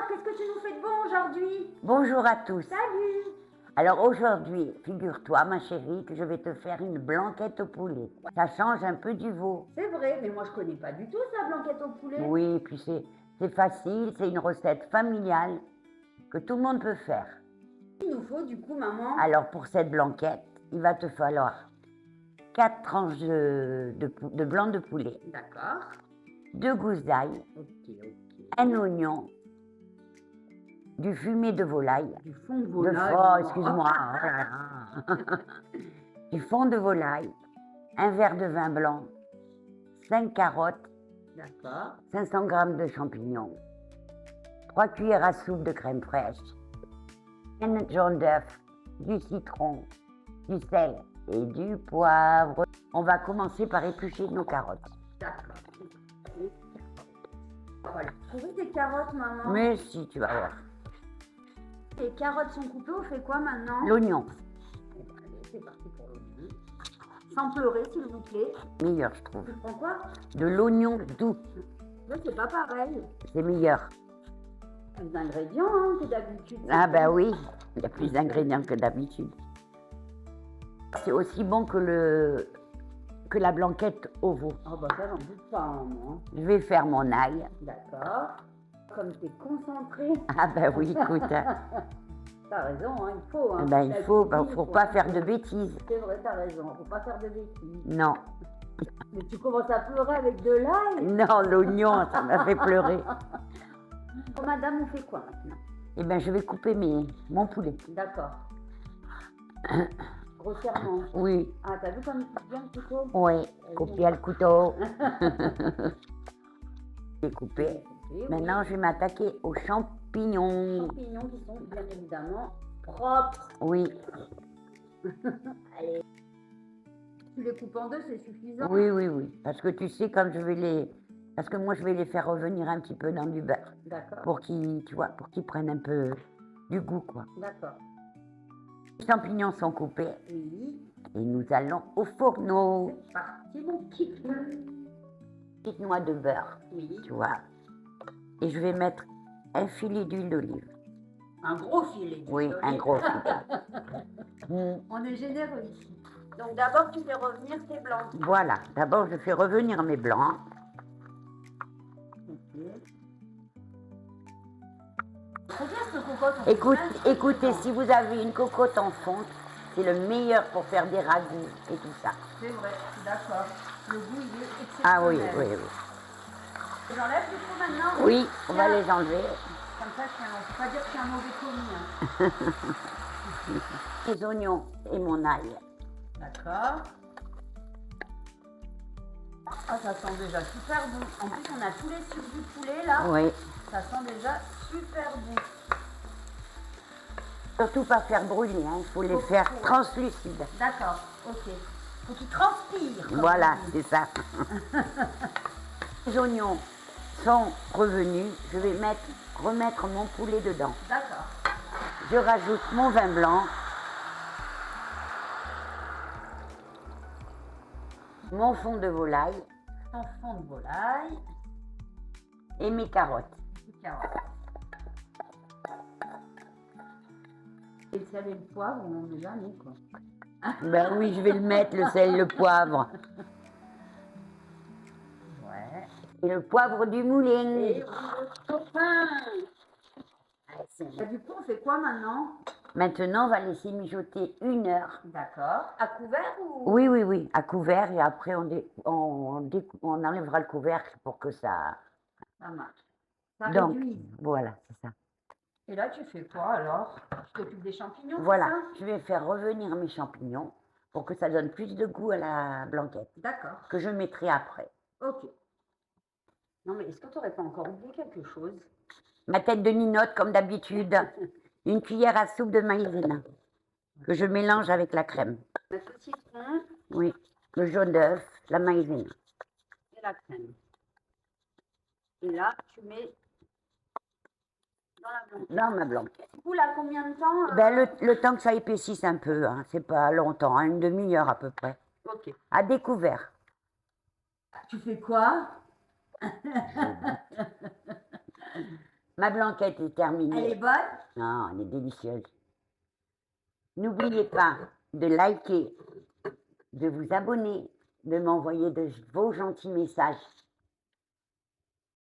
alors, qu'est-ce que tu nous fais de bon aujourd'hui? Bonjour à tous. Salut! Alors aujourd'hui, figure-toi ma chérie que je vais te faire une blanquette au poulet. Ça change un peu du veau. C'est vrai, mais moi je connais pas du tout ça, blanquette au poulet. Oui, puis c'est facile, c'est une recette familiale que tout le monde peut faire. Il nous faut du coup, maman. Alors pour cette blanquette, il va te falloir 4 tranches de blanc de poulet, D'accord. 2 gousses d'ail, Ok. un oignon, du fumet de volaille, Du fond de de volaille. fond, excuse-moi, oh là là. Du fond de volaille, un verre de vin blanc, 5 carottes, D'accord. 500 g de champignons, 3 cuillères à soupe de crème fraîche, un jaune d'œuf, du citron, du sel et du poivre. On va commencer par éplucher nos carottes. D'accord. Voilà. Trouver des carottes, maman. Mais si, tu vas voir. Les carottes sont coupées, on fait quoi maintenant? L'oignon, Allez, c'est parti pour l'oignon. Sans pleurer, s'il vous plaît. meilleur je trouve. Tu prends quoi? De l'oignon doux, Là, c'est pas pareil. c'est meilleur. Plus d'ingrédients hein, que d'habitude. Ah ben oui, il y a plus d'ingrédients que d'habitude. C'est aussi bon que la blanquette au veau. Ah bah ça, j'en doute pas, maman. Je vais faire mon ail. D'accord. Comme tu es concentré, Ah ben oui, écoute, hein. t'as raison, hein, il faut. Hein, Ben, il faut faut pas faire de bêtises. C'est vrai, t'as raison, faut pas faire de bêtises. Non, Mais tu commences à pleurer avec de l'ail. non, l'oignon, ça m'a fait pleurer. Oh, madame, on fait quoi maintenant? Eh bien, je vais couper mon poulet. D'accord. Grossièrement. Oui, Ah, t'as vu comme il coupe bien le couteau? oui, couper à le couteau. J'ai coupé. Oui. Maintenant, je vais m'attaquer aux champignons. Champignons qui sont bien évidemment propres. Oui, Allez. Tu les coupes en deux, c'est suffisant? oui. Parce que tu sais, comme je vais parce que moi, je vais les faire revenir un petit peu dans du beurre. D'accord. Pour qu'ils prennent un peu du goût, quoi. D'accord. Les champignons sont coupés Oui. et nous allons au fourneau. C'est parti, mon petit. Petite noix de beurre, Oui. tu vois. Et je vais mettre un filet d'huile d'olive. Un gros filet. Oui, désolé. un gros filet. On est généreux ici. Donc d'abord, tu fais revenir tes blancs. Voilà, d'abord je fais revenir mes blancs. Très bien ce cocotte. on fait plein de trucs Écoutez, dedans. si vous avez une cocotte en fonte, c'est le meilleur pour faire des ragoûts et tout ça. C'est vrai, je suis d'accord. Le goût, il est exceptionnel. Ah oui. J'enlève du coup maintenant? Oui, on va Tiens. les enlever. Comme ça, je ne peux pas dire que je suis un mauvais commis. Hein. Les oignons et mon ail. D'accord. Ah, ça sent déjà super bon. En plus, on a tous les sucres du poulet là. Oui. Ça sent déjà super bon. Surtout pas faire brûler, hein. Il faut les faire translucides. D'accord, ok. Faut qu'ils transpirent. comme Voilà, on dit. c'est ça. Les oignons sont revenus. Je vais remettre mon poulet dedans. D'accord. Je rajoute mon vin blanc, mon fond de volaille En fond de volaille, et mes carottes. des carottes. Et le sel et le poivre, on ne met jamais quoi. Ben oui, je vais le mettre, le sel, le poivre. Ouais. Et le poivre du moulin. Et le copain. Du coup, on fait quoi maintenant? Maintenant, on va laisser mijoter 1 heure. D'accord. À couvert ou? Oui, à couvert. Et après, on enlèvera le couvercle pour que ça... Ça marche. Ça Donc, réduit. voilà, c'est ça. Et là, tu fais quoi alors? Tu t'occupes des champignons, Voilà, c'est ça? je vais faire revenir mes champignons pour que ça donne plus de goût à la blanquette, D'accord. que je mettrai après. Ok. Non, mais est-ce que tu n'aurais pas encore oublié quelque chose? Ma tête de ninotte, comme d'habitude. Une cuillère à soupe de maïzena que je mélange avec la crème. Mettre le citron Oui, le jaune d'œuf, la maïzena. et la crème. Et là, tu mets dans la blanquette. Dans ma blanquette. Du coup, là, combien de temps? Ben, le temps que ça épaississe un peu, hein, c'est pas longtemps, hein, 1/2 heure à peu près. Ok. À découvert. Tu fais quoi? Ma blanquette est terminée. Elle est bonne? Non, elle est délicieuse. N'oubliez pas de liker, de vous abonner, de m'envoyer de vos gentils messages.